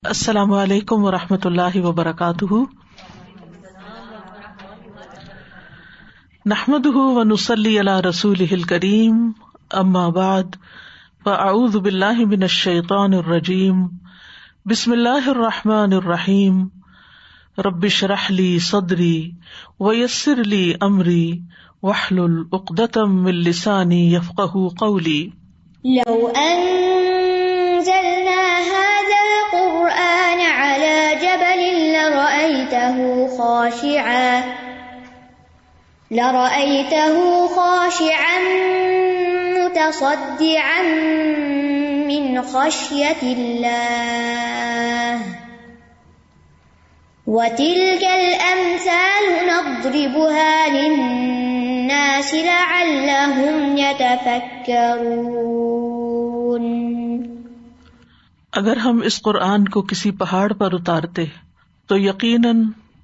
السلام علیکم ورحمۃ اللہ وبرکاتہ، نحمده ونصلی علی رسولہ الکریم، اما بعد فاعوذ باللہ من الشیطان الرجیم، بسم اللہ الرحمن الرحیم، رب اشرح لی صدری ویسر لی امری واحلل عقدۃ من لسانی یفقہوا قولی۔ لو أنزلنا هذا القرآن على جبل لرأيته خاشعا متصدعا من خشية الله وتلك الأمثال نضربها للناس لعلهم يتفكرون۔ اگر ہم اس قرآن کو کسی پہاڑ پر اتارتے تو یقیناً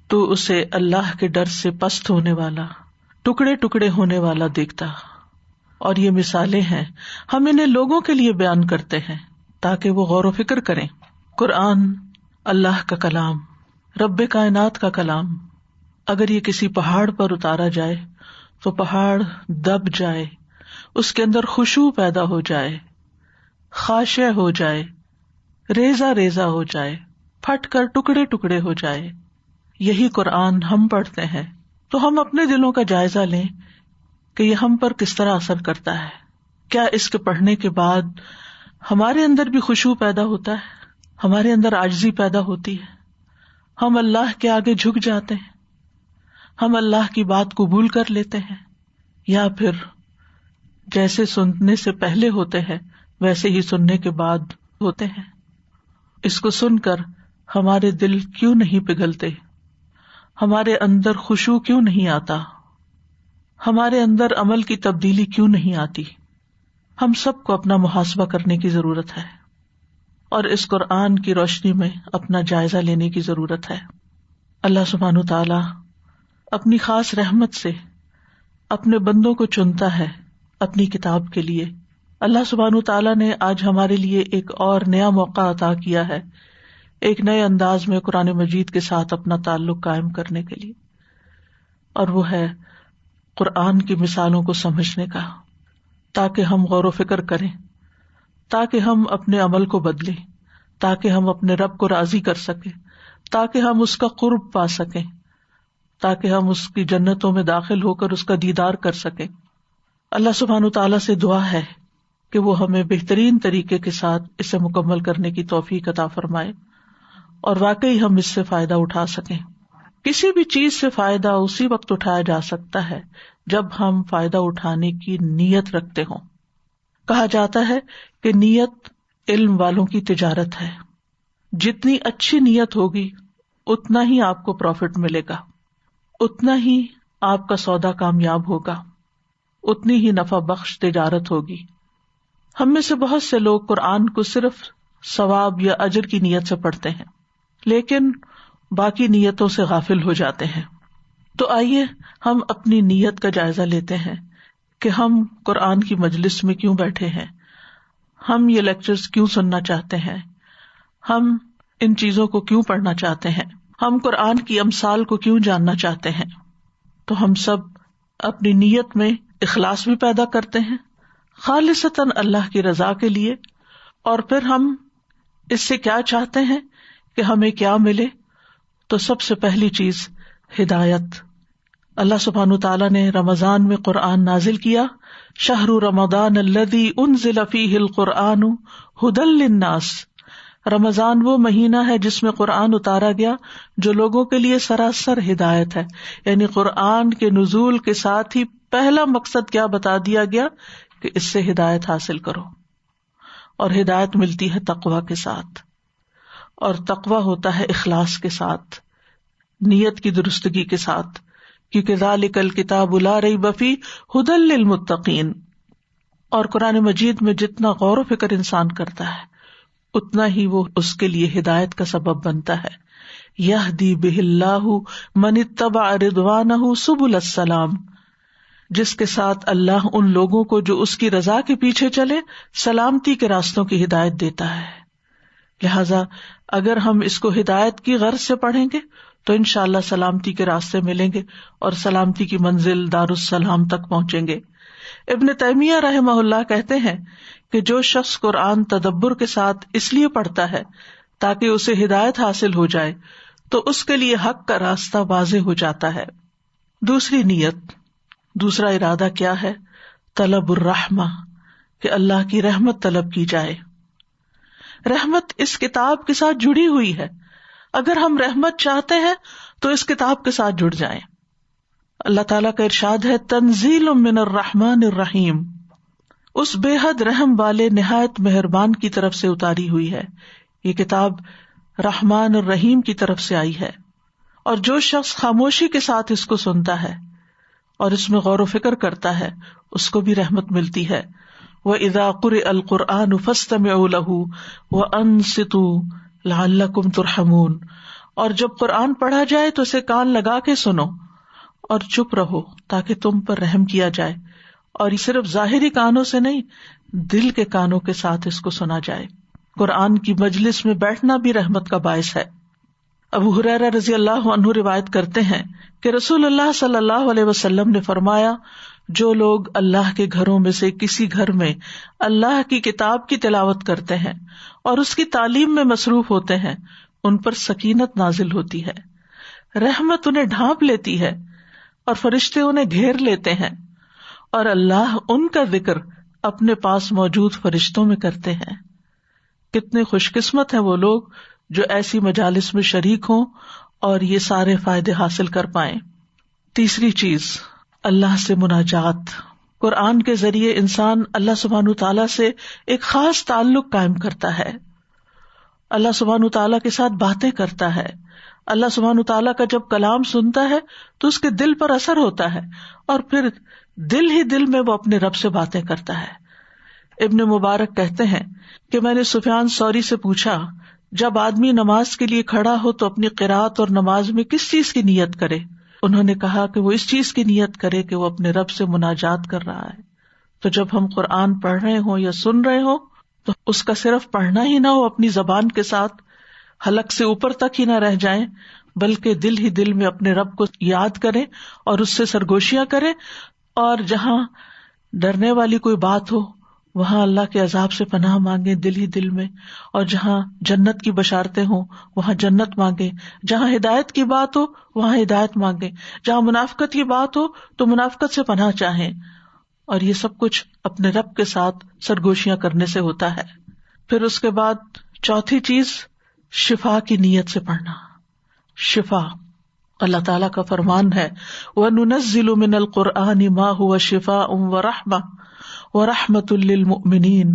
تو اسے اللہ کے ڈر سے پست ہونے والا، ٹکڑے ٹکڑے ہونے والا دیکھتا۔ اور یہ مثالیں ہیں، ہم انہیں لوگوں کے لیے بیان کرتے ہیں تاکہ وہ غور و فکر کریں۔ قرآن اللہ کا کلام، رب کائنات کا کلام، اگر یہ کسی پہاڑ پر اتارا جائے تو پہاڑ دب جائے، اس کے اندر خشوع پیدا ہو جائے، خاشع ہو جائے، ریزہ ریزہ ہو جائے، پھٹ کر ٹکڑے ٹکڑے ہو جائے۔ یہی قرآن ہم پڑھتے ہیں تو ہم اپنے دلوں کا جائزہ لیں کہ یہ ہم پر کس طرح اثر کرتا ہے۔ کیا اس کے پڑھنے کے بعد ہمارے اندر بھی خشوع پیدا ہوتا ہے، ہمارے اندر عاجزی پیدا ہوتی ہے، ہم اللہ کے آگے جھک جاتے ہیں، ہم اللہ کی بات قبول کر لیتے ہیں، یا پھر جیسے سننے سے پہلے ہوتے ہیں ویسے ہی سننے کے بعد ہوتے ہیں؟ اس کو سن کر ہمارے دل کیوں نہیں پگھلتے؟ ہمارے اندر خشوع کیوں نہیں آتا؟ ہمارے اندر عمل کی تبدیلی کیوں نہیں آتی؟ ہم سب کو اپنا محاسبہ کرنے کی ضرورت ہے اور اس قرآن کی روشنی میں اپنا جائزہ لینے کی ضرورت ہے۔ اللہ سبحانہ تعالی اپنی خاص رحمت سے اپنے بندوں کو چنتا ہے اپنی کتاب کے لیے۔ اللہ سبحانہ تعالیٰ نے آج ہمارے لیے ایک اور نیا موقع عطا کیا ہے، ایک نئے انداز میں قرآن مجید کے ساتھ اپنا تعلق قائم کرنے کے لیے، اور وہ ہے قرآن کی مثالوں کو سمجھنے کا، تاکہ ہم غور و فکر کریں، تاکہ ہم اپنے عمل کو بدلیں، تاکہ ہم اپنے رب کو راضی کر سکیں، تاکہ ہم اس کا قرب پا سکیں، تاکہ ہم اس کی جنتوں میں داخل ہو کر اس کا دیدار کر سکیں۔ اللہ سبحانہ تعالیٰ سے دعا ہے کہ وہ ہمیں بہترین طریقے کے ساتھ اسے مکمل کرنے کی توفیق عطا فرمائے اور واقعی ہم اس سے فائدہ اٹھا سکیں۔ کسی بھی چیز سے فائدہ اسی وقت اٹھایا جا سکتا ہے جب ہم فائدہ اٹھانے کی نیت رکھتے ہوں۔ کہا جاتا ہے کہ نیت علم والوں کی تجارت ہے، جتنی اچھی نیت ہوگی اتنا ہی آپ کو پروفٹ ملے گا، اتنا ہی آپ کا سودا کامیاب ہوگا، اتنی ہی نفع بخش تجارت ہوگی۔ ہم میں سے بہت سے لوگ قرآن کو صرف ثواب یا اجر کی نیت سے پڑھتے ہیں، لیکن باقی نیتوں سے غافل ہو جاتے ہیں۔ تو آئیے ہم اپنی نیت کا جائزہ لیتے ہیں کہ ہم قرآن کی مجلس میں کیوں بیٹھے ہیں، ہم یہ لیکچرز کیوں سننا چاہتے ہیں، ہم ان چیزوں کو کیوں پڑھنا چاہتے ہیں، ہم قرآن کی امثال کو کیوں جاننا چاہتے ہیں۔ تو ہم سب اپنی نیت میں اخلاص بھی پیدا کرتے ہیں، خالصتاً اللہ کی رضا کے لیے، اور پھر ہم اس سے کیا چاہتے ہیں کہ ہمیں کیا ملے۔ تو سب سے پہلی چیز ہدایت۔ اللہ سبحانہ تعالیٰ نے رمضان میں قرآن نازل کیا، شہر رمضان الذی انزل فیہ القرآن ھدی للناس۔ رمضان وہ مہینہ ہے جس میں قرآن اتارا گیا جو لوگوں کے لیے سراسر ہدایت ہے، یعنی قرآن کے نزول کے ساتھ ہی پہلا مقصد کیا بتا دیا گیا کہ اس سے ہدایت حاصل کرو، اور ہدایت ملتی ہے تقویٰ کے ساتھ، اور تقویٰ ہوتا ہے اخلاص کے ساتھ، نیت کی درستگی کے ساتھ، کیونکہ ذالک الکتاب لا ریب فیہ ھدی للمتقین۔ اور قرآن مجید میں جتنا غور و فکر انسان کرتا ہے اتنا ہی وہ اس کے لیے ہدایت کا سبب بنتا ہے۔ یہدی بہ اللہ من اتبع رضوانہ سبل السلام، جس کے ساتھ اللہ ان لوگوں کو جو اس کی رضا کے پیچھے چلے سلامتی کے راستوں کی ہدایت دیتا ہے۔ لہذا اگر ہم اس کو ہدایت کی غرض سے پڑھیں گے تو انشاءاللہ سلامتی کے راستے ملیں گے اور سلامتی کی منزل دارالسلام تک پہنچیں گے۔ ابن تیمیہ رحمہ اللہ کہتے ہیں کہ جو شخص قرآن تدبر کے ساتھ اس لیے پڑھتا ہے تاکہ اسے ہدایت حاصل ہو جائے تو اس کے لیے حق کا راستہ واضح ہو جاتا ہے۔ دوسری نیت، دوسرا ارادہ کیا ہے؟ طلب الرحمہ، کہ اللہ کی رحمت طلب کی جائے۔ رحمت اس کتاب کے ساتھ جڑی ہوئی ہے، اگر ہم رحمت چاہتے ہیں تو اس کتاب کے ساتھ جڑ جائیں۔ اللہ تعالیٰ کا ارشاد ہے تنزیل من الرحمن الرحیم، اس بے حد رحم والے نہایت مہربان کی طرف سے اتاری ہوئی ہے۔ یہ کتاب رحمان الرحیم کی طرف سے آئی ہے، اور جو شخص خاموشی کے ساتھ اس کو سنتا ہے اور اس میں غور و فکر کرتا ہے اس کو بھی رحمت ملتی ہے۔ وَإِذَا قُرِئَ الْقُرْآنُ فَاسْتَمِعُوا لَهُ وَأَنصِتُوا لَعَلَّكُمْ تُرْحَمُونَ، اور جب قرآن پڑھا جائے تو اسے کان لگا کے سنو اور چپ رہو تاکہ تم پر رحم کیا جائے۔ اور یہ صرف ظاہری کانوں سے نہیں، دل کے کانوں کے ساتھ اس کو سنا جائے۔ قرآن کی مجلس میں بیٹھنا بھی رحمت کا باعث ہے۔ ابو ہریرہ رضی اللہ عنہ روایت کرتے ہیں کہ رسول اللہ صلی اللہ علیہ وسلم نے فرمایا، جو لوگ اللہ کے گھروں میں سے کسی گھر میں اللہ کی کتاب کی تلاوت کرتے ہیں اور اس کی تعلیم میں مصروف ہوتے ہیں، ان پر سکینت نازل ہوتی ہے، رحمت انہیں ڈھانپ لیتی ہے اور فرشتے انہیں گھیر لیتے ہیں، اور اللہ ان کا ذکر اپنے پاس موجود فرشتوں میں کرتے ہیں۔ کتنے خوش قسمت ہیں وہ لوگ جو ایسی مجالس میں شریک ہوں اور یہ سارے فائدے حاصل کر پائیں۔ تیسری چیز، اللہ سے مناجات۔ قرآن کے ذریعے انسان اللہ سبحانہ تعالیٰ سے ایک خاص تعلق قائم کرتا ہے، اللہ سبحانہ تعالیٰ کے ساتھ باتیں کرتا ہے۔ اللہ سبحانہ تعالیٰ کا جب کلام سنتا ہے تو اس کے دل پر اثر ہوتا ہے، اور پھر دل ہی دل میں وہ اپنے رب سے باتیں کرتا ہے۔ ابن مبارک کہتے ہیں کہ میں نے سفیان ثوری سے پوچھا، جب آدمی نماز کے لیے کھڑا ہو تو اپنی قرات اور نماز میں کس چیز کی نیت کرے؟ انہوں نے کہا کہ وہ اس چیز کی نیت کرے کہ وہ اپنے رب سے مناجات کر رہا ہے۔ تو جب ہم قرآن پڑھ رہے ہوں یا سن رہے ہوں تو اس کا صرف پڑھنا ہی نہ ہو، اپنی زبان کے ساتھ حلق سے اوپر تک ہی نہ رہ جائیں، بلکہ دل ہی دل میں اپنے رب کو یاد کریں اور اس سے سرگوشیاں کریں، اور جہاں ڈرنے والی کوئی بات ہو وہاں اللہ کے عذاب سے پناہ مانگیں دل ہی دل میں، اور جہاں جنت کی بشارتیں ہوں وہاں جنت مانگیں، جہاں ہدایت کی بات ہو وہاں ہدایت مانگیں، جہاں منافقت کی بات ہو تو منافقت سے پناہ چاہیں، اور یہ سب کچھ اپنے رب کے ساتھ سرگوشیاں کرنے سے ہوتا ہے۔ پھر اس کے بعد چوتھی چیز، شفا کی نیت سے پڑھنا۔ شفا، اللہ تعالیٰ کا فرمان ہے وَنُنَزِّلُ مِنَ الْقُرْآنِ مَا هُوَ شِفَاءٌ وَرَحْمَةٌ وَرَحْمَةٌ لِّلْمُؤْمِنِينَ،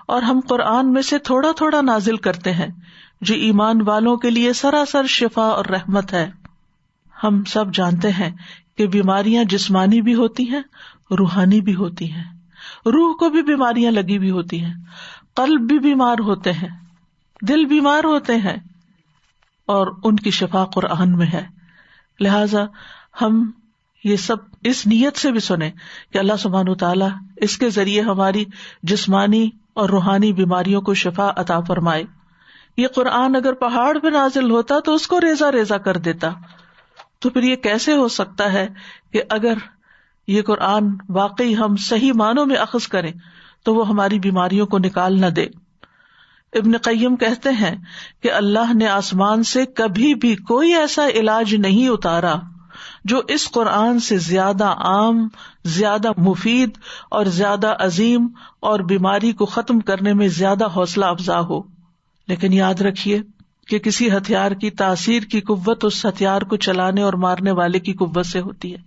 اور ہم قرآن میں سے تھوڑا تھوڑا نازل کرتے ہیں جو ایمان والوں کے لیے سراسر شفا اور رحمت ہے۔ ہم سب جانتے ہیں کہ بیماریاں جسمانی بھی ہوتی ہیں، روحانی بھی ہوتی ہیں، روح کو بھی بیماریاں لگی ہوئی ہوتی ہیں، قلب بھی بیمار ہوتے ہیں، دل بیمار ہوتے ہیں، اور ان کی شفا قرآن میں ہے۔ لہذا ہم یہ سب اس نیت سے بھی سنیں کہ اللہ سبحانہ تعالیٰ اس کے ذریعے ہماری جسمانی اور روحانی بیماریوں کو شفا عطا فرمائے۔ یہ قرآن اگر پہاڑ پہ نازل ہوتا تو اس کو ریزہ ریزہ کر دیتا، تو پھر یہ کیسے ہو سکتا ہے کہ اگر یہ قرآن واقعی ہم صحیح معنوں میں اخذ کریں تو وہ ہماری بیماریوں کو نکال نہ دے۔ ابن قیم کہتے ہیں کہ اللہ نے آسمان سے کبھی بھی کوئی ایسا علاج نہیں اتارا جو اس قرآن سے زیادہ عام، زیادہ مفید اور زیادہ عظیم اور بیماری کو ختم کرنے میں زیادہ حوصلہ افزا ہو۔ لیکن یاد رکھیے کہ کسی ہتھیار کی تاثیر کی قوت اس ہتھیار کو چلانے اور مارنے والے کی قوت سے ہوتی ہے۔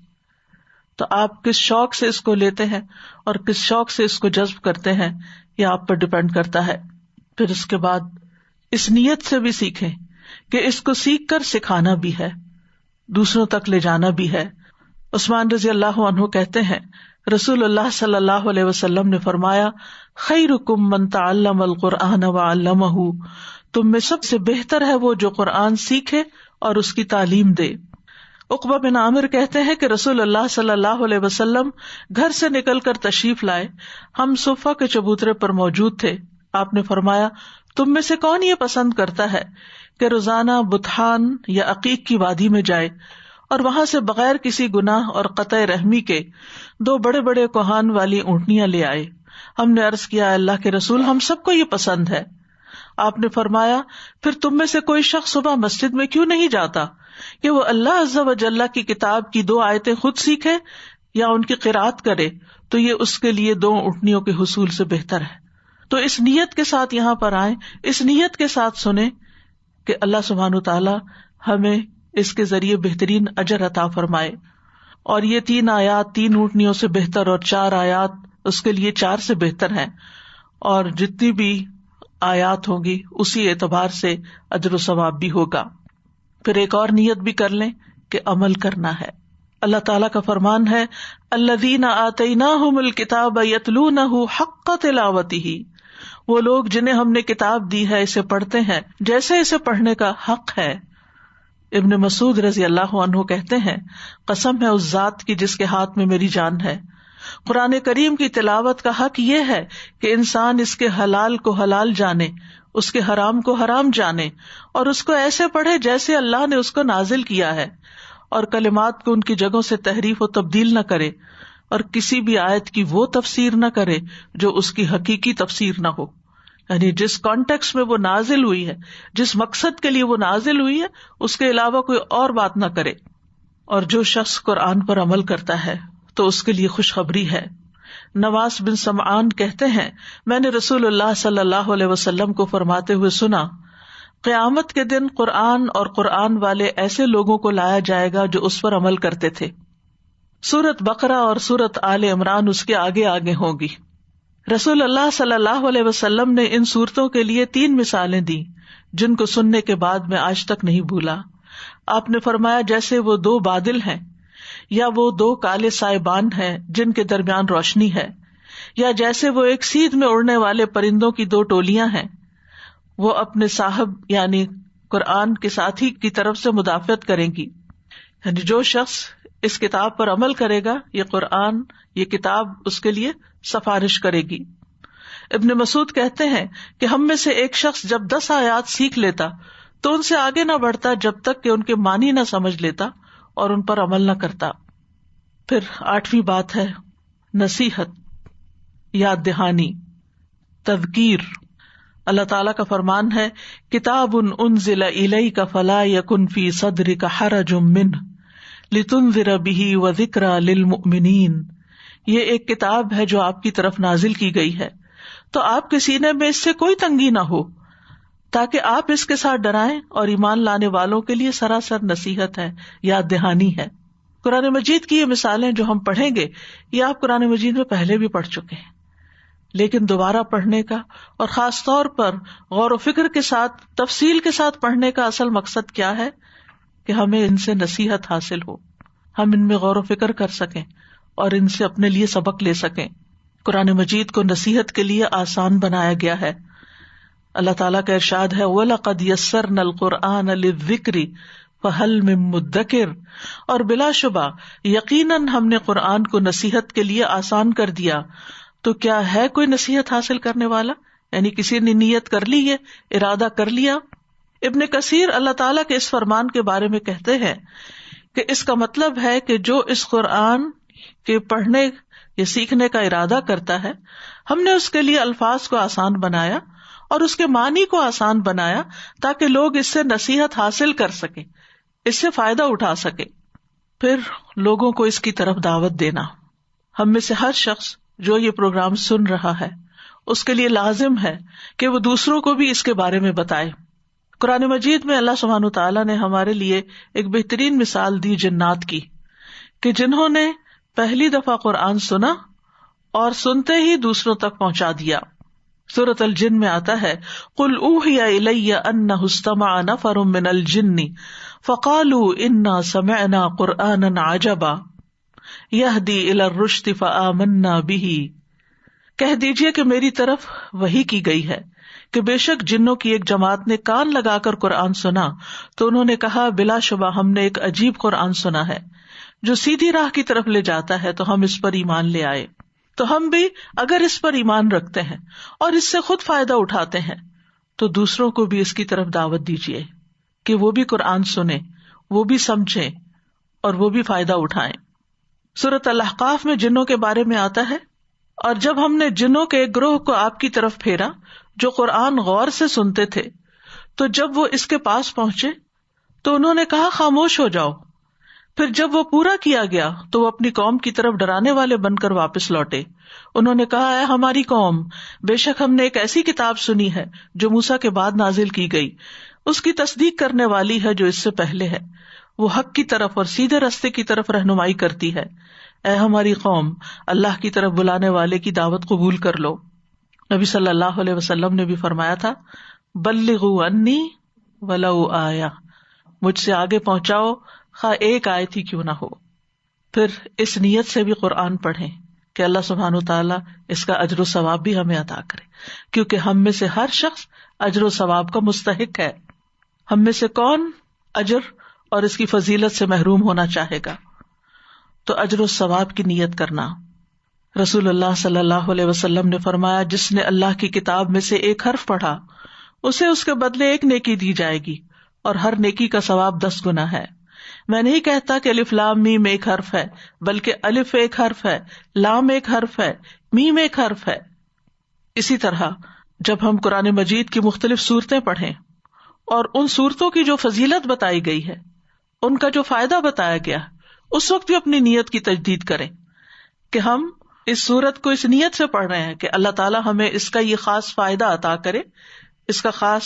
تو آپ کس شوق سے اس کو لیتے ہیں اور کس شوق سے اس کو جذب کرتے ہیں یہ آپ پر ڈپینڈ کرتا ہے۔ پھر اس کے بعد اس نیت سے بھی سیکھیں کہ اس کو سیکھ کر سکھانا بھی ہے، دوسروں تک لے جانا بھی ہے۔ عثمان رضی اللہ عنہ کہتے ہیں رسول اللہ صلی اللہ علیہ وسلم نے فرمایا، خیرکم من تعلم القرآن وعلمہ، تم میں سب سے بہتر ہے وہ جو قرآن سیکھے اور اس کی تعلیم دے۔ عقبہ بن عامر کہتے ہیں کہ رسول اللہ صلی اللہ علیہ وسلم گھر سے نکل کر تشریف لائے، ہم صفہ کے چبوترے پر موجود تھے، آپ نے فرمایا تم میں سے کون یہ پسند کرتا ہے کہ روزانہ بطحان یا عقیق کی وادی میں جائے اور وہاں سے بغیر کسی گناہ اور قطع رحمی کے 2 بڑے بڑے کوہان والی اونٹنیاں لے آئے؟ ہم نے عرض کیا اللہ کے رسول ہم سب کو یہ پسند ہے۔ آپ نے فرمایا پھر تم میں سے کوئی شخص صبح مسجد میں کیوں نہیں جاتا کہ وہ اللہ عز و جل کی کتاب کی 2 آیتیں خود سیکھے یا ان کی قرات کرے، تو یہ اس کے لیے 2 اونٹنیوں کے حصول سے بہتر ہے۔ تو اس نیت کے ساتھ یہاں پر آئیں، اس نیت کے ساتھ سنیں کہ اللہ سبحانہ وتعالی ہمیں اس کے ذریعے بہترین اجر عطا فرمائے۔ اور یہ 3 آیات 3 اونٹنیوں سے بہتر اور 4 آیات اس کے لیے 4 سے بہتر ہیں، اور جتنی بھی آیات ہوں گی اسی اعتبار سے اجر و ثواب بھی ہوگا۔ پھر ایک اور نیت بھی کر لیں کہ عمل کرنا ہے۔ اللہ تعالیٰ کا فرمان ہے الذین آتیناہم الکتاب یتلونہ حق تلاوتہ، وہ لوگ جنہیں ہم نے کتاب دی ہے اسے پڑھتے ہیں جیسے اسے پڑھنے کا حق ہے۔ ابن مسعود رضی اللہ عنہ کہتے ہیں قسم ہے اس ذات کی جس کے ہاتھ میں میری جان ہے، قرآن کریم کی تلاوت کا حق یہ ہے کہ انسان اس کے حلال کو حلال جانے، اس کے حرام کو حرام جانے، اور اس کو ایسے پڑھے جیسے اللہ نے اس کو نازل کیا ہے، اور کلمات کو ان کی جگہوں سے تحریف و تبدیل نہ کرے، اور کسی بھی آیت کی وہ تفسیر نہ کرے جو اس کی حقیقی تفسیر نہ ہو، یعنی جس کانٹیکسٹ میں وہ نازل ہوئی ہے، جس مقصد کے لیے وہ نازل ہوئی ہے، اس کے علاوہ کوئی اور بات نہ کرے۔ اور جو شخص قرآن پر عمل کرتا ہے تو اس کے لیے خوشخبری ہے۔ نواس بن سمعان کہتے ہیں میں نے رسول اللہ صلی اللہ علیہ وسلم کو فرماتے ہوئے سنا، قیامت کے دن قرآن اور قرآن والے ایسے لوگوں کو لایا جائے گا جو اس پر عمل کرتے تھے۔ سورۃ بقرہ اور سورۃ آل عمران اس کے آگے آگے ہوں گی۔ رسول اللہ صلی اللہ علیہ وسلم نے ان سورتوں کے لیے 3 مثالیں دی جن کو سننے کے بعد میں آج تک نہیں بھولا۔ آپ نے فرمایا جیسے وہ 2 بادل ہیں، یا وہ 2 کالے سائبان ہیں جن کے درمیان روشنی ہے، یا جیسے وہ ایک سیدھ میں اڑنے والے پرندوں کی 2 ٹولیاں ہیں، وہ اپنے صاحب یعنی قرآن کے ساتھی کی طرف سے مدافعت کریں گی۔ یعنی جو شخص اس کتاب پر عمل کرے گا، یہ قرآن، یہ کتاب اس کے لیے سفارش کرے گی۔ ابن مسعود کہتے ہیں کہ ہم میں سے ایک شخص جب 10 آیات سیکھ لیتا تو ان سے آگے نہ بڑھتا جب تک کہ ان کے معنی نہ سمجھ لیتا اور ان پر عمل نہ کرتا۔ پھر 8ویں بات ہے نصیحت، یاد دہانی، تذکیر۔ اللہ تعالیٰ کا فرمان ہے کتاب انزل الیک فلا یکن فی صدرک حرج منہ لتنذر بہ وذکری للمؤمنین، یہ ایک کتاب ہے جو آپ کی طرف نازل کی گئی ہے تو آپ کے سینے میں اس سے کوئی تنگی نہ ہو، تاکہ آپ اس کے ساتھ ڈرائیں، اور ایمان لانے والوں کے لیے سراسر نصیحت ہے، یاد دہانی ہے۔ قرآن مجید کی یہ مثالیں جو ہم پڑھیں گے یہ آپ قرآن مجید میں پہلے بھی پڑھ چکے ہیں، لیکن دوبارہ پڑھنے کا اور خاص طور پر غور و فکر کے ساتھ تفصیل کے ساتھ پڑھنے کا اصل مقصد کیا ہے کہ ہمیں ان سے نصیحت حاصل ہو، ہم ان میں غور و فکر کر سکیں اور ان سے اپنے لیے سبق لے سکیں۔ قرآن مجید کو نصیحت کے لیے آسان بنایا گیا ہے۔ اللہ تعالیٰ کا ارشاد ہے وَلَقَدْ يَسَّرْنَا الْقُرْآنَ لِلذِّكْرِ فَهَلْ مِن مُدَّكِرٍ، اور بلا شبہ یقیناً ہم نے قرآن کو نصیحت کے لیے آسان کر دیا، تو کیا ہے کوئی نصیحت حاصل کرنے والا؟ یعنی کسی نے نیت کر لی ہے، ارادہ کر لیا۔ ابن کثیر اللہ تعالیٰ کے اس فرمان کے بارے میں کہتے ہیں کہ اس کا مطلب ہے کہ جو اس قرآن کے پڑھنے یا سیکھنے کا ارادہ کرتا ہے، ہم نے اس کے لیے الفاظ کو آسان بنایا اور اس کے معنی کو آسان بنایا تاکہ لوگ اس سے نصیحت حاصل کر سکیں، اس سے فائدہ اٹھا سکے۔ پھر لوگوں کو اس کی طرف دعوت دینا۔ ہم میں سے ہر شخص جو یہ پروگرام سن رہا ہے اس کے لیے لازم ہے کہ وہ دوسروں کو بھی اس کے بارے میں بتائے۔ قرآن مجید میں اللہ سبحانہ وتعالیٰ نے ہمارے لیے ایک بہترین مثال دی جنات کی، کہ جنہوں نے پہلی دفعہ قرآن سنا اور سنتے ہی دوسروں تک پہنچا دیا۔ سورۃ الجن میں آتا ہے قُلْ أُوحِيَ إِلَيَّ أَنَّهُ اسْتَمَعَ نَفَرٌ مِّنَ الْجِنِّ فَقَالُوا إِنَّا سَمِعْنَا قُرْآنًا عَجَبًا يَهْدِي إِلَى الرُّشْدِ فَآمَنَّا بِهِ، کہہ دیجئے کہ میری طرف وحی کی گئی ہے کہ بے شک جنوں کی ایک جماعت نے کان لگا کر قرآن سنا تو انہوں نے کہا بلا شبہ ہم نے ایک عجیب قرآن سنا ہے جو سیدھی راہ کی طرف لے جاتا ہے، تو ہم اس پر ایمان لے آئے۔ تو ہم بھی اگر اس پر ایمان رکھتے ہیں اور اس سے خود فائدہ اٹھاتے ہیں تو دوسروں کو بھی اس کی طرف دعوت دیجیے کہ وہ بھی قرآن سنیں، وہ بھی سمجھیں اور وہ بھی فائدہ اٹھائیں۔ سورۃ الاحقاف میں جنوں کے بارے میں آتا ہے، اور جب ہم نے جنوں کے ایک گروہ کو آپ کی طرف پھیرا جو قرآن غور سے سنتے تھے، تو جب وہ اس کے پاس پہنچے تو انہوں نے کہا خاموش ہو جاؤ۔ پھر جب وہ پورا کیا گیا تو وہ اپنی قوم کی طرف ڈرانے والے بن کر واپس لوٹے۔ انہوں نے کہا اے ہماری قوم، بے شک ہم نے ایک ایسی کتاب سنی ہے جو موسیٰ کے بعد نازل کی گئی، اس کی تصدیق کرنے والی ہے جو اس سے پہلے ہے، وہ حق کی طرف اور سیدھے راستے کی طرف رہنمائی کرتی ہے۔ اے ہماری قوم، اللہ کی طرف بلانے والے کی دعوت قبول کر لو۔ نبی صلی اللہ علیہ وسلم نے بھی فرمایا تھا بلغوا انی ولو آیہ، مجھ سے آگے پہنچاؤ خواہ ایک آیت ہی کیوں نہ ہو۔ پھر اس نیت سے بھی قرآن پڑھیں کہ اللہ سبحانہ وتعالیٰ اس کا اجر و ثواب بھی ہمیں عطا کرے، کیونکہ ہم میں سے ہر شخص اجر و ثواب کا مستحق ہے۔ ہم میں سے کون اجر اور اس کی فضیلت سے محروم ہونا چاہے گا؟ تو اجر و ثواب کی نیت کرنا۔ رسول اللہ صلی اللہ علیہ وسلم نے فرمایا جس نے اللہ کی کتاب میں سے ایک حرف پڑھا اسے اس کے بدلے ایک نیکی دی جائے گی اور ہر نیکی کا ثواب 10 گنا ہے۔ میں نہیں کہتا کہ الف لام میم ایک حرف ہے، بلکہ الف ایک حرف ہے، لام ایک حرف ہے، میم ایک حرف ہے۔ اسی طرح جب ہم قرآن مجید کی مختلف صورتیں پڑھیں اور ان صورتوں کی جو فضیلت بتائی گئی ہے، ان کا جو فائدہ بتایا گیا، اس وقت بھی اپنی نیت کی تجدید کریں کہ ہم اس صورت کو اس نیت سے پڑھ رہے ہیں کہ اللہ تعالیٰ ہمیں اس کا یہ خاص فائدہ عطا کرے، اس کا خاص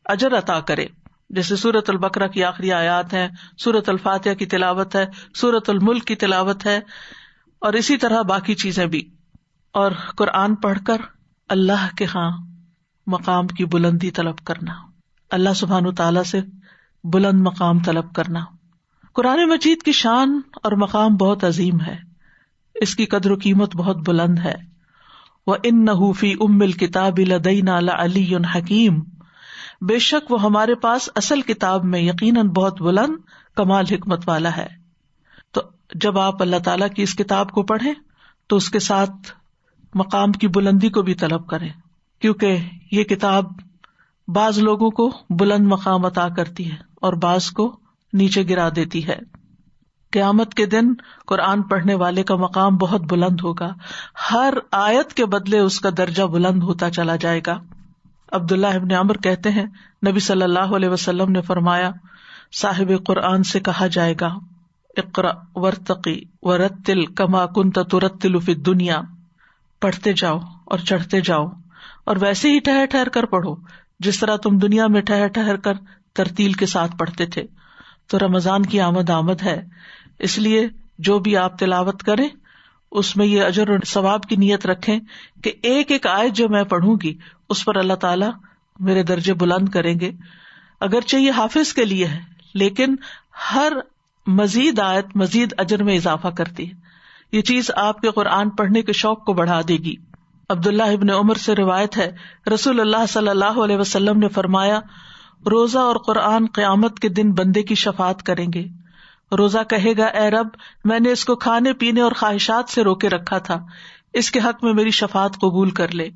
اجر عطا کرے۔ جیسے سورۃ البقرہ کی آخری آیات ہیں، سورۃ الفاتحہ کی تلاوت ہے، سورۃ الملک کی تلاوت ہے، اور اسی طرح باقی چیزیں بھی۔ اور قرآن پڑھ کر اللہ کے ہاں مقام کی بلندی طلب کرنا، اللہ سبحانہ تعالیٰ سے بلند مقام طلب کرنا۔ قرآن مجید کی شان اور مقام بہت عظیم ہے، اس کی قدر و قیمت بہت بلند ہے۔ وَإِنَّهُ فِي أُمِّ الْكِتَابِ لَدَيْنَا لَعَلِيٌّ حَكِيمٌ، بے شک وہ ہمارے پاس اصل کتاب میں یقیناً بہت بلند کمال حکمت والا ہے۔ تو جب آپ اللہ تعالیٰ کی اس کتاب کو پڑھیں تو اس کے ساتھ مقام کی بلندی کو بھی طلب کریں، کیونکہ یہ کتاب بعض لوگوں کو بلند مقام عطا کرتی ہے اور بعض کو نیچے گرا دیتی ہے۔ قیامت کے دن قرآن پڑھنے والے کا مقام بہت بلند ہوگا، ہر آیت کے بدلے اس کا درجہ بلند ہوتا چلا جائے گا۔ عبداللہ ابن عمر کہتے ہیں نبی صلی اللہ علیہ وسلم نے فرمایا صاحب قرآن سے کہا جائے گا اقرأ ورتقی ورتل کما کنت ترتل فی الدنیا، پڑھتے جاؤ اور چڑھتے جاؤ اور ویسے ہی ٹھہر ٹھہر کر پڑھو جس طرح تم دنیا میں ٹھہر ٹھہر کر ترتیل کے ساتھ پڑھتے تھے۔ تو رمضان کی آمد ہے، اس لیے جو بھی آپ تلاوت کریں اس میں یہ اجر اور ثواب کی نیت رکھیں کہ ایک ایک آیت جو میں پڑھوں گی اس پر اللہ تعالیٰ میرے درجے بلند کریں گے۔ اگرچہ یہ حافظ کے لیے ہے، لیکن ہر مزید آیت مزید اجر میں اضافہ کرتی ہے۔ یہ چیز آپ کے قرآن پڑھنے کے شوق کو بڑھا دے گی۔ عبداللہ ابن عمر سے روایت ہے رسول اللہ صلی اللہ علیہ وسلم نے فرمایا روزہ اور قرآن قیامت کے دن بندے کی شفاعت کریں گے۔ روزہ کہے گا اے رب، میں نے اس کو کھانے پینے اور خواہشات سے روکے رکھا تھا، اس کے حق میں میری شفاعت قبول کر لے۔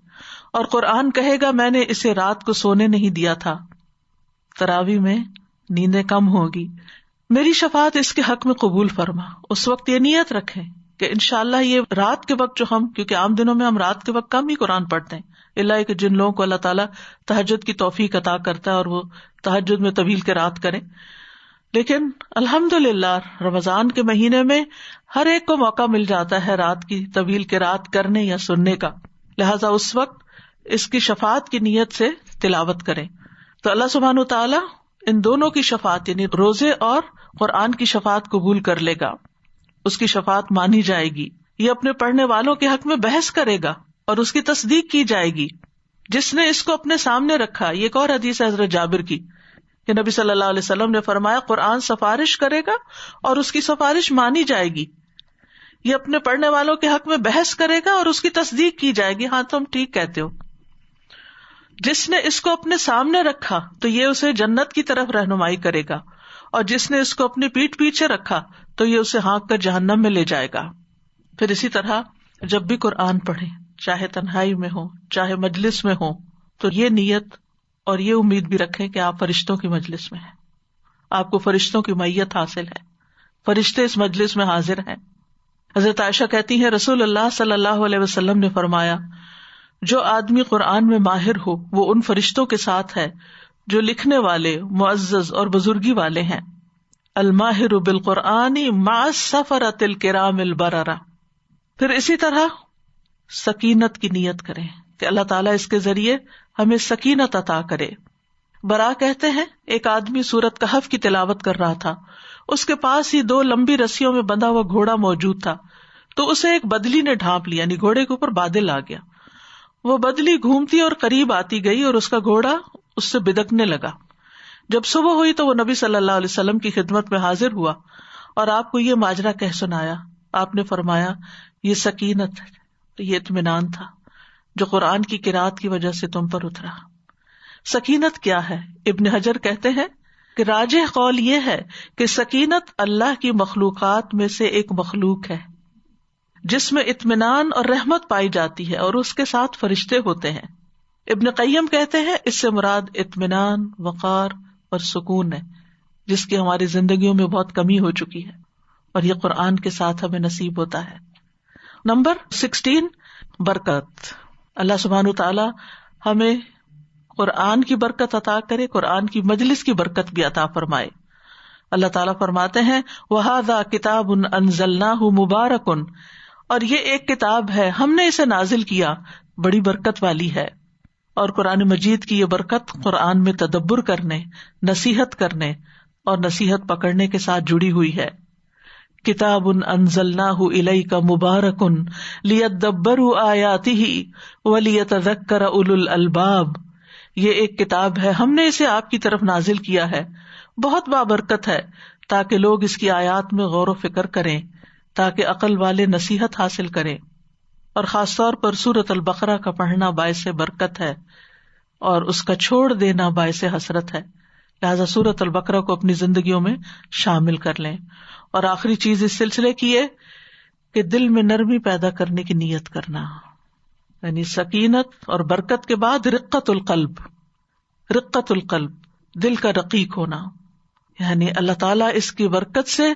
اور قرآن کہے گا میں نے اسے رات کو سونے نہیں دیا تھا، تراویح میں نیندیں کم ہوگی، میری شفاعت اس کے حق میں قبول فرما۔ اس وقت یہ نیت رکھیں کہ انشاءاللہ یہ رات کے وقت جو ہم، کیونکہ عام دنوں میں ہم رات کے وقت کم ہی قرآن پڑھتے ہیں، اللہ کہ جن لوگوں کو اللہ تعالیٰ تہجد کی توفیق عطا کرتا ہے اور وہ تہجد میں طویل قرات کریں، لیکن الحمدللہ رمضان کے مہینے میں ہر ایک کو موقع مل جاتا ہے رات کی طویل قرات کرنے یا سننے کا، لہٰذا اس وقت اس کی شفاعت کی نیت سے تلاوت کریں تو اللہ سبحانہ وتعالیٰ ان دونوں کی شفاعت یعنی روزے اور قرآن کی شفاعت قبول کر لے گا، اس کی شفاعت مانی جائے گی۔ یہ اپنے پڑھنے والوں کے حق میں بحث کرے گا اور اس کی تصدیق کی جائے گی جس نے اس کو اپنے سامنے رکھا۔ یہ ایک اور حدیث ہے حضرت جابر کی کہ نبی صلی اللہ علیہ وسلم نے فرمایا قرآن سفارش کرے گا اور اس کی سفارش مانی جائے گی۔ یہ اپنے پڑھنے والوں کے حق میں بحث کرے گا اور اس کی تصدیق کی جائے گی، ہاں تم ٹھیک کہتے ہو۔ جس نے اس کو اپنے سامنے رکھا تو یہ اسے جنت کی طرف رہنمائی کرے گا، اور جس نے اس کو اپنی پیٹھ پیچھے رکھا تو یہ اسے ہانک کر جہنم میں لے جائے گا۔ پھر اسی طرح جب بھی قرآن پڑھیں، چاہے تنہائی میں ہو چاہے مجلس میں ہو، تو یہ نیت اور یہ امید بھی رکھیں کہ آپ فرشتوں کی مجلس میں ہیں، آپ کو فرشتوں کی معیت حاصل ہے، فرشتے اس مجلس میں حاضر ہیں۔ حضرت عائشہ کہتی ہیں رسول اللہ صلی اللہ علیہ وسلم نے فرمایا، جو آدمی قرآن میں ماہر ہو وہ ان فرشتوں کے ساتھ ہے جو لکھنے والے، معزز اور بزرگی والے ہیں۔ الماہر بالقرآن مع السفرۃ الکرام البررہ۔ پھر اسی طرح سکینت کی نیت کریں کہ اللہ تعالیٰ اس کے ذریعے ہمیں سکینت عطا کرے۔ برا کہتے ہیں ایک آدمی سورۃ کہف کی تلاوت کر رہا تھا، اس کے پاس ہی 2 لمبی رسیوں میں بندھا ہوا گھوڑا موجود تھا، تو اسے ایک بدلی نے ڈھانپ لیا، یعنی گھوڑے کے اوپر بادل آ گیا۔ وہ بدلی گھومتی اور قریب آتی گئی اور اس کا گھوڑا اس سے بدکنے لگا۔ جب صبح ہوئی تو وہ نبی صلی اللہ علیہ وسلم کی خدمت میں حاضر ہوا اور آپ کو یہ ماجرا کہہ سنایا۔ آپ نے فرمایا یہ سکینت ہے، یہ اطمینان تھا جو قرآن کی قرأت کی وجہ سے تم پر اترا۔ سکینت کیا ہے؟ ابن حجر کہتے ہیں کہ راجح قول یہ ہے کہ سکینت اللہ کی مخلوقات میں سے ایک مخلوق ہے جس میں اطمینان اور رحمت پائی جاتی ہے، اور اس کے ساتھ فرشتے ہوتے ہیں۔ ابن قیم کہتے ہیں اس سے مراد اطمینان، وقار اور سکون ہے، جس کی ہماری زندگیوں میں بہت کمی ہو چکی ہے، اور یہ قرآن کے ساتھ ہمیں نصیب ہوتا ہے۔ نمبر 16 برکت۔ اللہ سبحانہ تعالی ہمیں قرآن کی برکت عطا کرے، قرآن کی مجلس کی برکت بھی عطا فرمائے۔ اللہ تعالیٰ فرماتے ہیں وَهَذَا كِتَابٌ أَنزَلْنَاهُ مُبَارَكٌ، اور یہ ایک کتاب ہے ہم نے اسے نازل کیا، بڑی برکت والی ہے۔ اور قرآن مجید کی یہ برکت قرآن میں تدبر کرنے، نصیحت کرنے اور نصیحت پکڑنے کے ساتھ جڑی ہوئی ہے۔ کتاب انزلناہ الیک مبارک لیدبروا آیاتہ ولیتذکر اولو الالباب، یہ ایک کتاب ہے ہم نے اسے آپ کی طرف نازل کیا ہے، بہت بابرکت ہے تاکہ لوگ اس کی آیات میں غور و فکر کریں، تاکہ عقل والے نصیحت حاصل کریں۔ اور خاص طور پر سورۃ البقرہ کا پڑھنا باعث برکت ہے اور اس کا چھوڑ دینا باعث حسرت ہے، لہذا سورۃ البقرہ کو اپنی زندگیوں میں شامل کر لیں۔ اور آخری چیز اس سلسلے کی ہے کہ دل میں نرمی پیدا کرنے کی نیت کرنا، یعنی سکینت اور برکت کے بعد رقت القلب، رقت القلب، دل کا رقیق ہونا، یعنی اللہ تعالیٰ اس کی برکت سے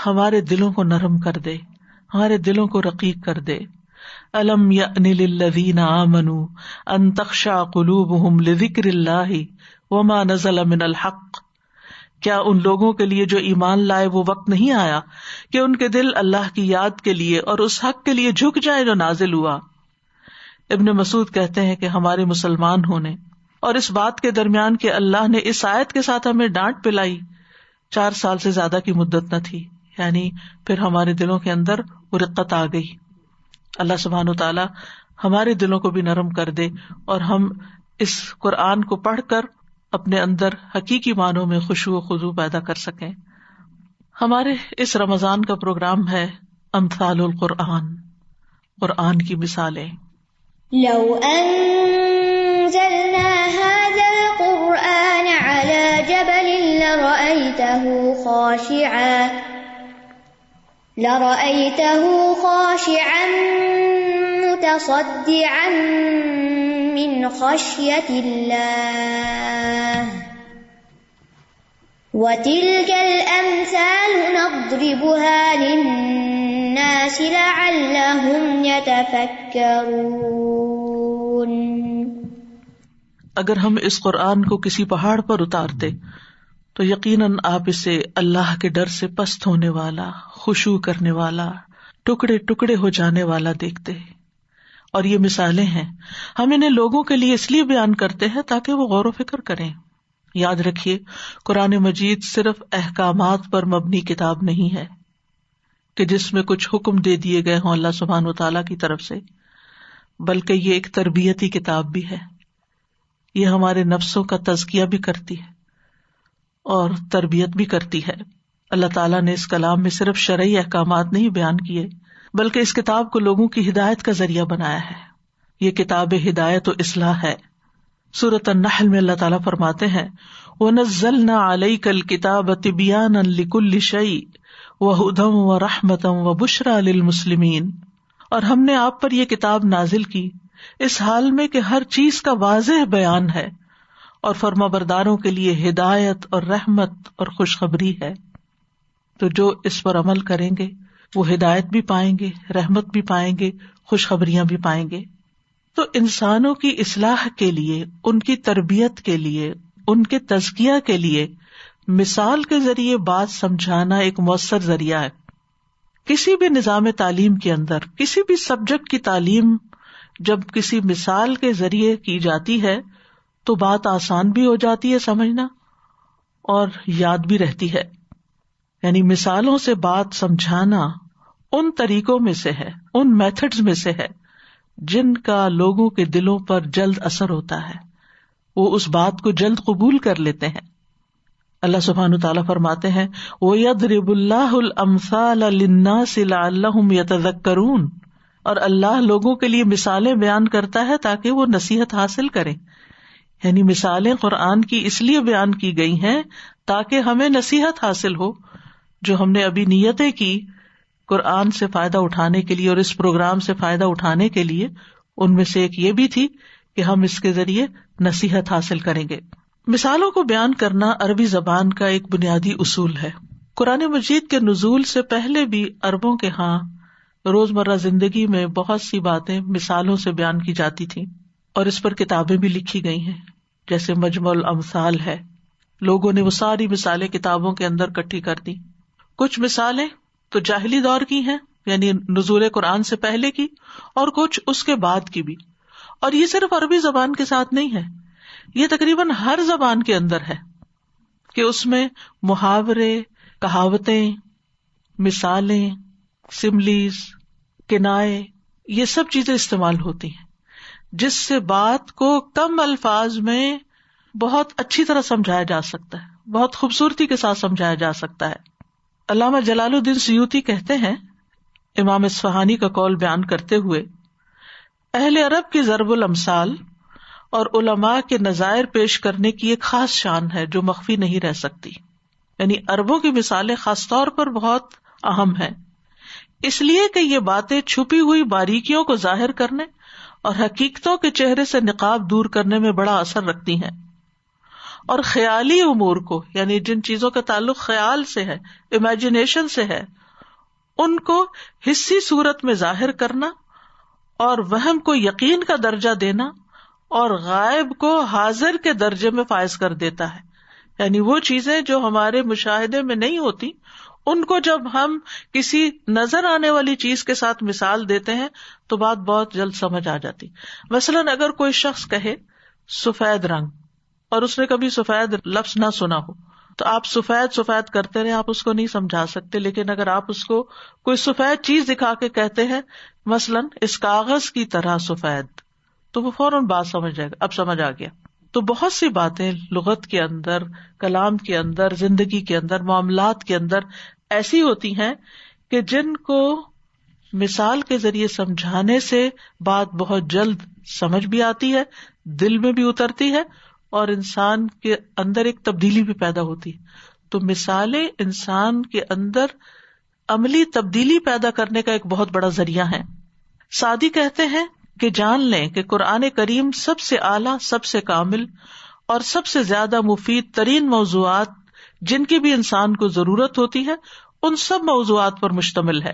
ہمارے دلوں کو نرم کر دے، ہمارے دلوں کو رقیق کر دے۔ الم یأن للذین آمنوا ان تخشع قلوبہم لذکر اللہ وما نزل من الحق، کیا ان لوگوں کے لیے جو ایمان لائے وہ وقت نہیں آیا کہ ان کے دل اللہ کی یاد کے لیے اور اس حق کے لیے جھک جائیں جو نازل ہوا۔ ابن مسعود کہتے ہیں کہ ہمارے مسلمان ہونے اور اس بات کے درمیان کہ اللہ نے اس آیت کے ساتھ ہمیں ڈانٹ پلائی 4 سال سے زیادہ کی مدت نہ تھی، یعنی پھر ہمارے دلوں کے اندر وہ رقت آ گئی۔ اللہ سبحانہ وتعالی ہمارے دلوں کو بھی نرم کر دے اور ہم اس قرآن کو پڑھ کر اپنے اندر حقیقی معنوں میں خشوع و خضوع پیدا کر سکیں۔ ہمارے اس رمضان کا پروگرام ہے امثال القرآن، قرآن کی مثالیں۔ لو انزلنا هذا القرآن على جبل لرأيته خاشعا متصدعا من خشية الله وتلك الأمثال نضربها للناس لعلهم يتفكرون۔ اگر ہم اس قرآن کو کسی پہاڑ پر اتارتے تو یقیناً آپ اسے اللہ کے ڈر سے پست ہونے والا، خشوع کرنے والا، ٹکڑے ٹکڑے ہو جانے والا دیکھتے۔ اور یہ مثالیں ہیں، ہم انہیں لوگوں کے لیے اس لیے بیان کرتے ہیں تاکہ وہ غور و فکر کریں۔ یاد رکھیے قرآن مجید صرف احکامات پر مبنی کتاب نہیں ہے کہ جس میں کچھ حکم دے دیے گئے ہوں اللہ سبحانہ وتعالیٰ کی طرف سے، بلکہ یہ ایک تربیتی کتاب بھی ہے۔ یہ ہمارے نفسوں کا تزکیہ بھی کرتی ہے اور تربیت بھی کرتی ہے۔ اللہ تعالیٰ نے اس کلام میں صرف شرعی احکامات نہیں بیان کیے بلکہ اس کتاب کو لوگوں کی ہدایت کا ذریعہ بنایا ہے۔ یہ کتاب ہدایت و اصلاح ہے۔ سورۃ النحل میں اللہ تعالیٰ فرماتے ہیں وَنَزَّلْنَا عَلَيْكَ الْكِتَابَ تِبْيَانًا لِكُلِّ شَيْءٍ وَهُدًى وَرَحْمَةً وَبُشْرَى لِلْمُسْلِمِينَ، اور ہم نے آپ پر یہ کتاب نازل کی اس حال میں کہ ہر چیز کا واضح بیان ہے اور فرمانبرداروں کے لیے ہدایت اور رحمت اور خوشخبری ہے. تو جو اس پر عمل کریں گے وہ ہدایت بھی پائیں گے، رحمت بھی پائیں گے، خوشخبریاں بھی پائیں گے. تو انسانوں کی اصلاح کے لیے، ان کی تربیت کے لیے، ان کے تزکیہ کے لیے مثال کے ذریعے بات سمجھانا ایک مؤثر ذریعہ ہے. کسی بھی نظام تعلیم کے اندر کسی بھی سبجیکٹ کی تعلیم جب کسی مثال کے ذریعے کی جاتی ہے تو بات آسان بھی ہو جاتی ہے سمجھنا اور یاد بھی رہتی ہے. یعنی مثالوں سے بات سمجھانا ان طریقوں میں سے ہے، ان میتھڈز میں سے ہے جن کا لوگوں کے دلوں پر جلد اثر ہوتا ہے، وہ اس بات کو جلد قبول کر لیتے ہیں. اللہ سبحانہ تعالیٰ فرماتے ہیں وَيَضْرِبُ اللَّهُ الْأَمْثَالَ لِلنَّاسِ لَعَلَّهُمْ يَتَذَكَّرُونَ، اور اللہ لوگوں کے لیے مثالیں بیان کرتا ہے تاکہ وہ نصیحت حاصل کریں. یعنی مثالیں قرآن کی اس لیے بیان کی گئی ہیں تاکہ ہمیں نصیحت حاصل ہو. جو ہم نے ابھی نیتیں کی قرآن سے فائدہ اٹھانے کے لیے اور اس پروگرام سے فائدہ اٹھانے کے لیے، ان میں سے ایک یہ بھی تھی کہ ہم اس کے ذریعے نصیحت حاصل کریں گے. مثالوں کو بیان کرنا عربی زبان کا ایک بنیادی اصول ہے. قرآن مجید کے نزول سے پہلے بھی عربوں کے ہاں روزمرہ زندگی میں بہت سی باتیں مثالوں سے بیان کی جاتی تھیں، اور اس پر کتابیں بھی لکھی گئی ہیں، جیسے مجمع الامثال ہے. لوگوں نے وہ ساری مثالیں کتابوں کے اندر اکٹھی کر دی. کچھ مثالیں تو جاہلی دور کی ہیں، یعنی نزول قرآن سے پہلے کی، اور کچھ اس کے بعد کی بھی. اور یہ صرف عربی زبان کے ساتھ نہیں ہے، یہ تقریباً ہر زبان کے اندر ہے کہ اس میں محاورے، کہاوتیں، مثالیں، سملیز، کنائے، یہ سب چیزیں استعمال ہوتی ہیں جس سے بات کو کم الفاظ میں بہت اچھی طرح سمجھایا جا سکتا ہے، بہت خوبصورتی کے ساتھ سمجھایا جا سکتا ہے. علامہ جلال الدین سیوطی کہتے ہیں، امام اصفہانی کا قول بیان کرتے ہوئے، اہل عرب کی ضرب الامثال اور علماء کے نظائر پیش کرنے کی ایک خاص شان ہے جو مخفی نہیں رہ سکتی. یعنی عربوں کی مثالیں خاص طور پر بہت اہم ہیں، اس لیے کہ یہ باتیں چھپی ہوئی باریکیوں کو ظاہر کرنے اور حقیقتوں کے چہرے سے نقاب دور کرنے میں بڑا اثر رکھتی ہیں، اور خیالی امور کو، یعنی جن چیزوں کا تعلق خیال سے ہے، امیجنیشن سے ہے، ان کو حسی صورت میں ظاہر کرنا اور وہم کو یقین کا درجہ دینا اور غائب کو حاضر کے درجے میں فائز کر دیتا ہے. یعنی وہ چیزیں جو ہمارے مشاہدے میں نہیں ہوتی، ان کو جب ہم کسی نظر آنے والی چیز کے ساتھ مثال دیتے ہیں تو بات بہت جلد سمجھ آ جاتی. مثلاً اگر کوئی شخص کہے سفید رنگ اور اس نے کبھی سفید لفظ نہ سنا ہو تو آپ سفید سفید کرتے رہے، آپ اس کو نہیں سمجھا سکتے. لیکن اگر آپ اس کو کوئی سفید چیز دکھا کے کہتے ہیں مثلاً اس کاغذ کی طرح سفید، تو وہ فوراً بات سمجھ جائے گا، اب سمجھ آ گیا. تو بہت سی باتیں لغت کے اندر، کلام کے اندر، زندگی کے اندر، معاملات کے اندر ایسی ہوتی ہیں کہ جن کو مثال کے ذریعے سمجھانے سے بات بہت جلد سمجھ بھی آتی ہے، دل میں بھی اترتی ہے، اور انسان کے اندر ایک تبدیلی بھی پیدا ہوتی ہے. تو مثالیں انسان کے اندر عملی تبدیلی پیدا کرنے کا ایک بہت بڑا ذریعہ ہے. سعدی کہتے ہیں کہ جان لیں کہ قرآن کریم سب سے اعلیٰ، سب سے کامل اور سب سے زیادہ مفید ترین موضوعات جن کی بھی انسان کو ضرورت ہوتی ہے ان سب موضوعات پر مشتمل ہے.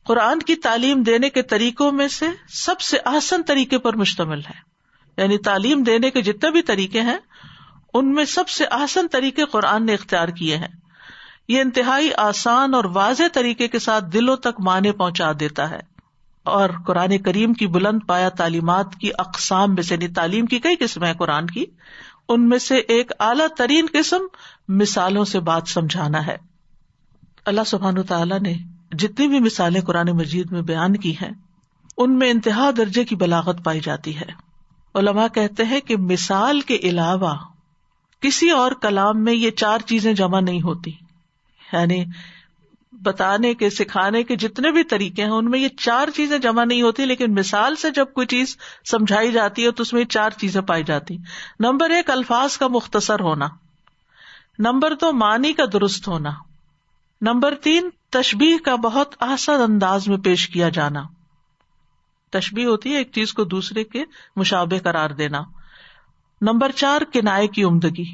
قرآن کی تعلیم دینے کے طریقوں میں سے سب سے آسان طریقے پر مشتمل ہے. یعنی تعلیم دینے کے جتنے بھی طریقے ہیں ان میں سب سے آسان طریقے قرآن نے اختیار کیے ہیں. یہ انتہائی آسان اور واضح طریقے کے ساتھ دلوں تک معنی پہنچا دیتا ہے. اور قرآن کریم کی بلند پایا تعلیمات کی اقسام میں سے، یعنی تعلیم کی کئی قسمیں ہیں قرآن کی، ان میں سے ایک اعلیٰ ترین قسم مثالوں سے بات سمجھانا ہے. اللہ سبحانہ تعالیٰ نے جتنی بھی مثالیں قرآن مجید میں بیان کی ہیں ان میں انتہا درجے کی بلاغت پائی جاتی ہے. علماء کہتے ہیں کہ مثال کے علاوہ کسی اور کلام میں یہ چار چیزیں جمع نہیں ہوتی. یعنی بتانے کے، سکھانے کے جتنے بھی طریقے ہیں ان میں یہ چار چیزیں جمع نہیں ہوتی، لیکن مثال سے جب کوئی چیز سمجھائی جاتی ہے تو اس میں یہ چار چیزیں پائی جاتی. نمبر 1 الفاظ کا مختصر ہونا، نمبر 2 معنی کا درست ہونا، نمبر 3 تشبیہ کا بہت آسان انداز میں پیش کیا جانا. تشبیہ ہوتی ہے ایک چیز کو دوسرے کے مشابہ قرار دینا. نمبر 4 کنائے کی عمدگی.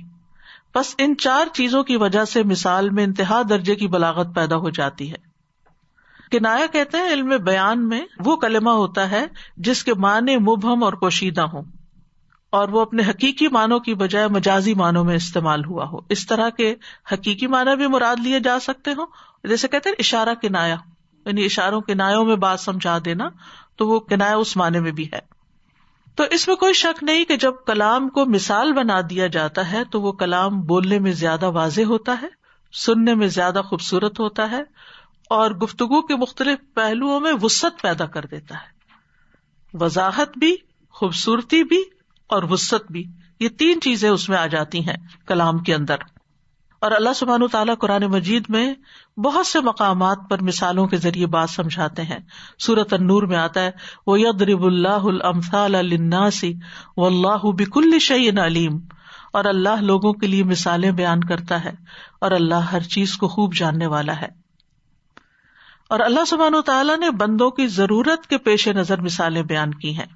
بس ان 4 چیزوں کی وجہ سے مثال میں انتہا درجے کی بلاغت پیدا ہو جاتی ہے. کنایا کہتے ہیں علم بیان میں وہ کلمہ ہوتا ہے جس کے معنی مبہم اور پوشیدہ ہوں اور وہ اپنے حقیقی معنوں کی بجائے مجازی معنوں میں استعمال ہوا ہو. اس طرح کے حقیقی معنی بھی مراد لیے جا سکتے ہوں، جیسے کہتے ہیں اشارہ کنایا، یعنی اشاروں کنایوں میں بات سمجھا دینا، تو وہ کنایا اس معنی میں بھی ہے. تو اس میں کوئی شک نہیں کہ جب کلام کو مثال بنا دیا جاتا ہے تو وہ کلام بولنے میں زیادہ واضح ہوتا ہے، سننے میں زیادہ خوبصورت ہوتا ہے اور گفتگو کے مختلف پہلوؤں میں وسعت پیدا کر دیتا ہے. وضاحت بھی، خوبصورتی بھی اور وسعت بھی، یہ 3 چیزیں اس میں آ جاتی ہیں کلام کے اندر. اور اللہ سبحانہ وتعالیٰ قرآن مجید میں بہت سے مقامات پر مثالوں کے ذریعے بات سمجھاتے ہیں. سورۃ النور میں آتا ہے وَيَضْرِبُ اللَّهُ الْأَمْثَالَ لِلنَّاسِ وَاللَّهُ بِكُلِّ شَيْءٍ عَلِيمٌ. اور اللہ لوگوں کے لیے مثالیں بیان کرتا ہے اور اللہ ہر چیز کو خوب جاننے والا ہے. اور اللہ سبحانہ وتعالیٰ نے بندوں کی ضرورت کے پیش نظر مثالیں بیان کی ہیں،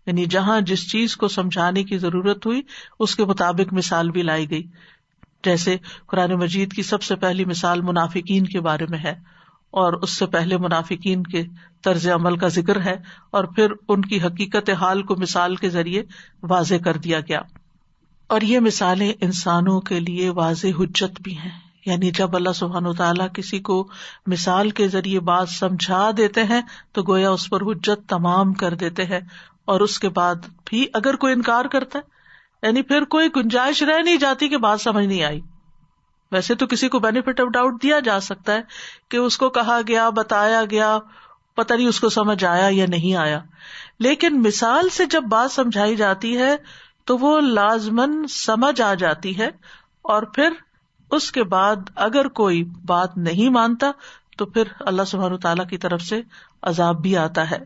یعنی جہاں جس چیز کو سمجھانے کی ضرورت ہوئی اس کے مطابق مثال بھی لائی گئی. جیسے قرآن مجید کی سب سے پہلی مثال منافقین کے بارے میں ہے، اور اس سے پہلے منافقین کے طرز عمل کا ذکر ہے، اور پھر ان کی حقیقت حال کو مثال کے ذریعے واضح کر دیا گیا. اور یہ مثالیں انسانوں کے لیے واضح حجت بھی ہیں، یعنی جب اللہ سبحانہ وتعالیٰ کسی کو مثال کے ذریعے بات سمجھا دیتے ہیں تو گویا اس پر حجت تمام کر دیتے ہیں، اور اس کے بعد بھی اگر کوئی انکار کرتا ہے یعنی پھر کوئی گنجائش رہ نہیں جاتی کہ بات سمجھ نہیں آئی. ویسے تو کسی کو بینیفٹ آف ڈاؤٹ دیا جا سکتا ہے کہ اس کو کہا گیا، بتایا گیا، پتہ نہیں اس کو سمجھ آیا یا نہیں آیا، لیکن مثال سے جب بات سمجھائی جاتی ہے تو وہ لازماً سمجھ آ جاتی ہے، اور پھر اس کے بعد اگر کوئی بات نہیں مانتا تو پھر اللہ سبحانہ وتعالیٰ کی طرف سے عذاب بھی آتا ہے.